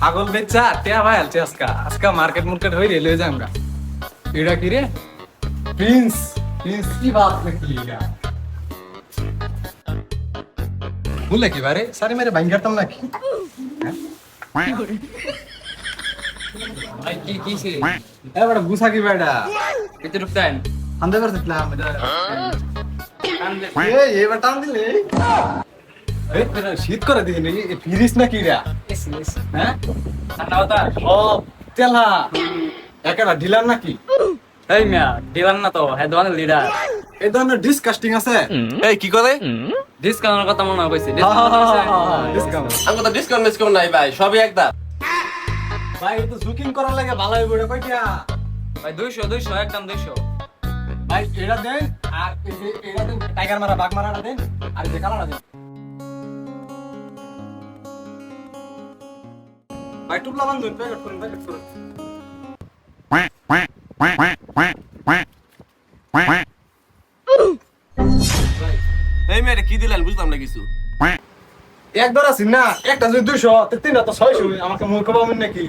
ছাগল বেচা টিয়া ভাই আলছে আজকা আজকা মার্কেট মার্কেট হই রে লয়ে যামগা এডা কি রে প্রিন্স প্রিন্স কি বাত নাকি এটা বলে কি বারে সারি মেরে ভাঙ্গাতাম নাকি ভাই কি কিছে এ বড় গুসা কি বেডা কিতে রুকতান আন্দে করতেছিলাম কান্দে এ বাটান দিলে এ তেরা শীত করে দিই নি এ ফিরিস না কি রা এস হ্যাঁ ঠান্ডা হতা ও তেলা একেবারে ডিলার নাকি এই মিয়া দিলান না তো হে দোকানের লিডার এই ধরনের ডিসকাস্টিং আছে এই কি করে ডিসকাউন্টের কথা মনে কইছে ডিসকাউন্ট আমি তো ডিসকাউন্ট নাই ভাই সবই একদম ভাই এটা তো জুকিং করার লাগে ভালো হইব এটা কইটিয়া ভাই 200 একদম 200 ভাই এটা দেন আর এটা দেন টাইগার মারা বাঘ মারাটা দেন আর যে কালারটা দেন ভাই টুপলা বান্ধুন প্যাকেট করুন এই মেয়ে কি দিলেন বুঝলাম না কিছু একবার আছি না একটা যদি 200 তিনটা তো 600 আমাকে মূর্খ বামুন নাকি